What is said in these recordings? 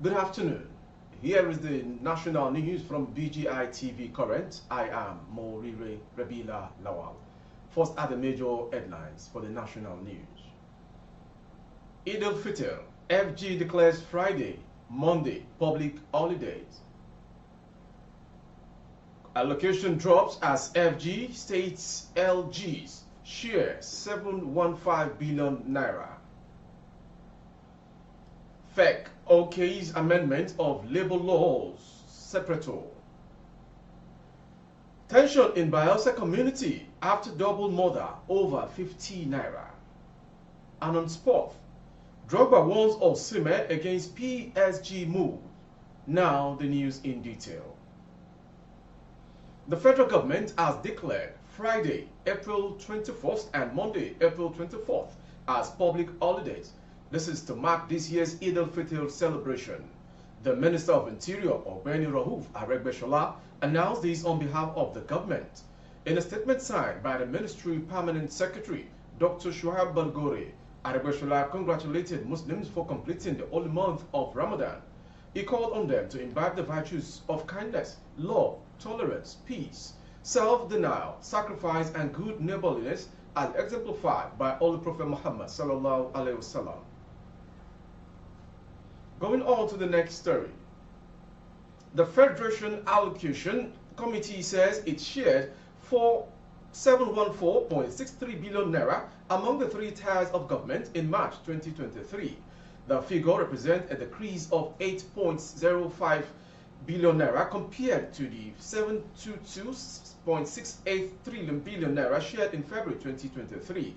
Good afternoon. Here is the national news from BGI TV Current. I am Morire Rabila Lawal. First are the major headlines for the national news. Eid al-Fitr. FG declares Friday, Monday public holidays. Allocation drops as FG states LG's share 715 billion naira. FEC OK's amendment of labor laws, Separator. Tension in Bayelsa community after double murder over 50 naira. And on sport, Drogba warns Osimhen against PSG move. Now the news in detail. The federal government has declared Friday, April 21st and Monday, April 24th as public holidays. This is to mark this year's Eid al-Fitr celebration. The Minister of Interior, Ogbeni Rauf Aregbesola, announced this on behalf of the government. In a statement signed by the Ministry Permanent Secretary, Dr. Shuaib Balgore, Aregbesola congratulated Muslims for completing the holy month of Ramadan. He called on them to imbibe the virtues of kindness, love, tolerance, peace, self-denial, sacrifice, and good neighborliness as exemplified by Holy Prophet Muhammad sallallahu alaihi wasallam. Going on to the next story. The Federation Allocation Committee says it shared for 714.63 billion naira among the three tiers of government in March 2023. The figure represents a decrease of 8.05 billion naira compared to the 722.68 billion naira shared in February 2023.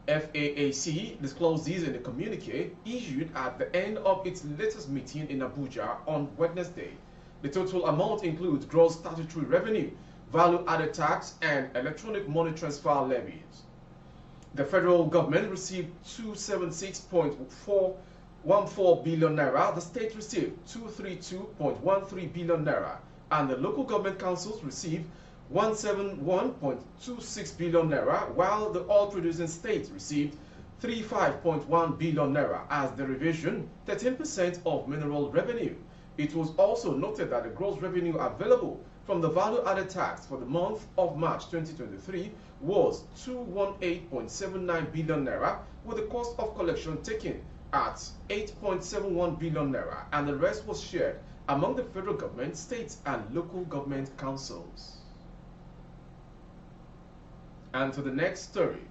FAAC disclosed this in a communique issued at the end of its latest meeting in Abuja on Wednesday. The total amount includes gross statutory revenue, value-added tax, and electronic money transfer levies. The federal government received 276.414 billion naira, the state received 232.13 billion naira, and the local government councils received 171.26 billion naira, while the oil-producing states received 35.1 billion naira as derivation, 13% of mineral revenue. It was also noted that the gross revenue available from the value-added tax for the month of March 2023 was 218.79 billion naira, with the cost of collection taken at 8.71 billion naira, and the rest was shared among the federal government, states, and local government councils. And to the next story.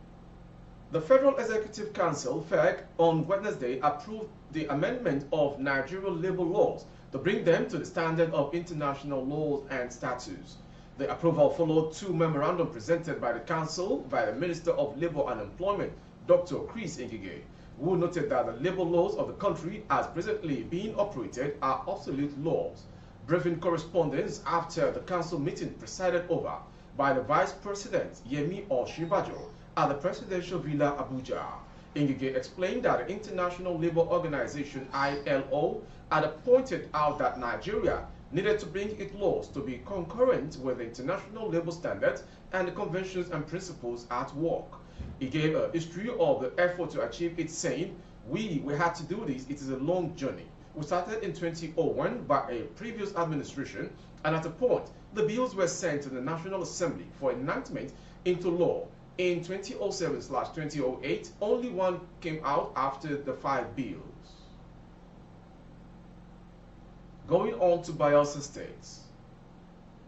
The Federal Executive Council, FEC, on Wednesday approved the amendment of Nigerian labor laws to bring them to the standard of international laws and statutes. The approval followed two memorandums presented by the Council by the Minister of Labor and Employment, Dr. Chris Ngige, who noted that the labor laws of the country as presently being operated are obsolete laws. Briefing correspondence after the Council meeting presided over by the Vice President Yemi Osinbajo at the Presidential Villa Abuja. Ngige explained that the International Labour Organization ILO had pointed out that Nigeria needed to bring its laws to be concurrent with the international labour standards and the conventions and principles at work. He gave a history of the effort to achieve it, saying, we had to do this, it is a long journey. We started in 2001 by a previous administration, and at a point, the bills were sent to the National Assembly for enactment into law. In 2007/2008, only one came out after the 5 bills. Going on to Bayelsa State.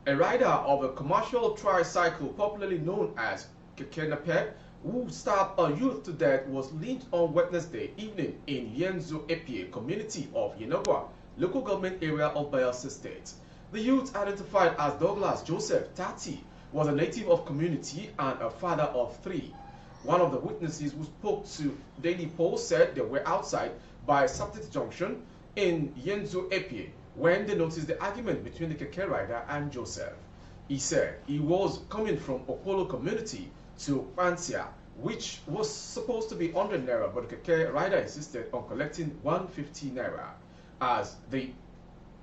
A rider of a commercial tricycle popularly known as Keke Napep, who stabbed a youth to death, was lynched on Wednesday evening in Yenzo Epie community of Yenagwa, local government area of Bayelsa State. The youth, identified as Douglas Joseph, 30, was a native of community and a father of 3. One of the witnesses who spoke to Daily Post said they were outside by Saptit Junction in Yenzo Epie when they noticed the argument between the Keke rider and Joseph. He said he was coming from Okolo community to Pansia, which was supposed to be 100 naira, but the Keke rider insisted on collecting 150 naira. As the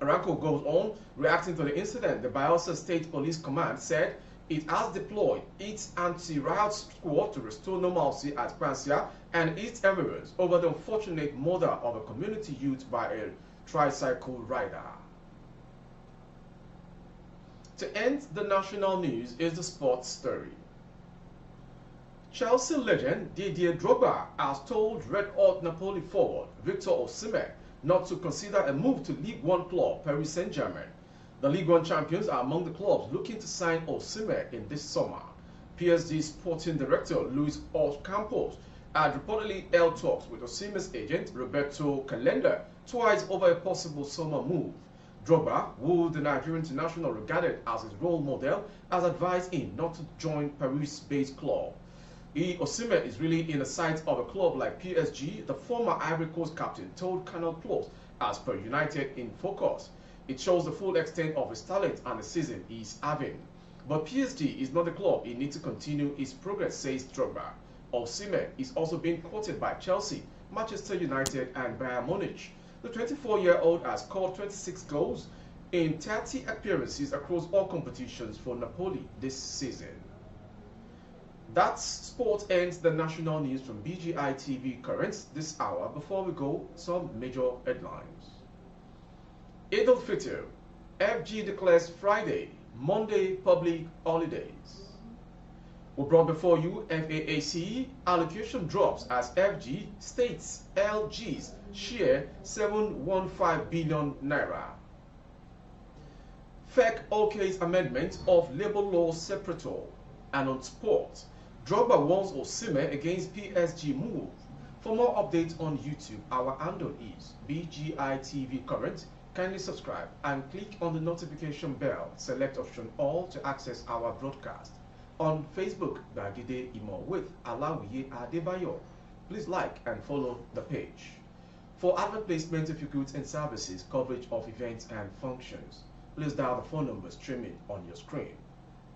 Aranco goes on, reacting to the incident, the Bayelsa State Police Command said it has deployed its anti-riot squad to restore normalcy at Pansia and its evidence over the unfortunate murder of a community youth by a tricycle rider. To end the national news is the sports story. Chelsea legend Didier Drogba has told Red Hot Napoli forward Victor Osimhen not to consider a move to League One club Paris Saint-Germain. The League One champions are among the clubs looking to sign Osimhen in this summer. PSG sporting director Luis Campos had reportedly held talks with Osimhen's agent Roberto Calenda twice over a possible summer move. Drogba, who the Nigerian international regarded as his role model, has advised him not to join Paris-based club. Osimhen is really in the sight of a club like PSG, the former Ivory Coast captain told Canal Plus, as per United in Focus. It shows the full extent of his talent and the season he is having. But PSG is not the club he needs to continue his progress, says Drogba. Osimhen is also being quoted by Chelsea, Manchester United and Bayern Munich. The 24-year-old has scored 26 goals in 30 appearances across all competitions for Napoli this season. That sport ends the national news from BGI TV Currents this hour. Before we go, some major headlines. Eid al-Fitr, FG declares Friday, Monday public holidays. We brought before you FAAC allocation drops as FG states LG's share 715 billion naira. FEC OK's amendment of labor law separator. And on sports, Drogba warns Osimhen against PSG move. For more updates on YouTube, our handle is BGI TV Current. Kindly subscribe and click on the notification bell. Select option all to access our broadcast. On Facebook, Ngige Imo with Alawiye Adebayo. Please like and follow the page. For advert placement of your goods and services, coverage of events and functions, please dial the phone number streaming on your screen.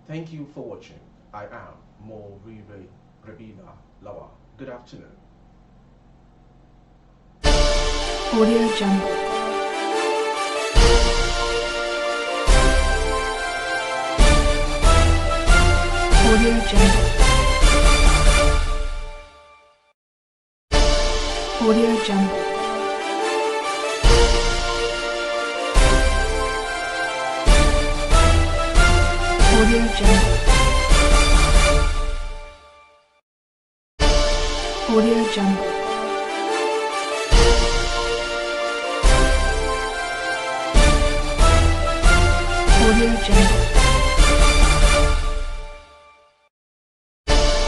Thank you for watching. I am Morire Rebina Lawa. Good afternoon. Audio Jungle. Audio Jungle. Audio Jungle. Audio Jungle. Audio Jungle. Audio Jungle.